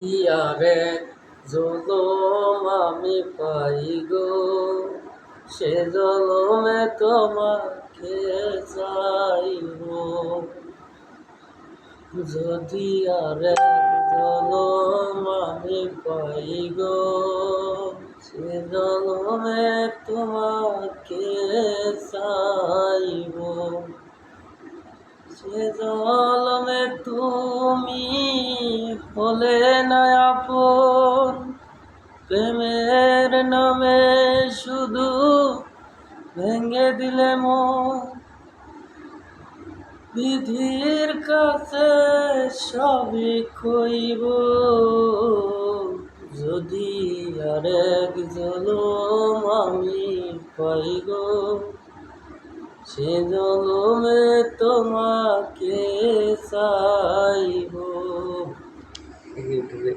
ইয়ারে জলম আমি পাই গো, সে জলমে তোমাকে চাইব। যদি আরে জলম আমি পাই গো, সে জলমে তোমাকে চাইব। সে জলমে তুমি হলে না আপন, প্রেমের নামে শুধু ভেঙে দিলে মন। বিধির কাছে সবই কইব, যদি আরেক জলম আমি পাই গো, সে জলমে তোমাকে চাইব।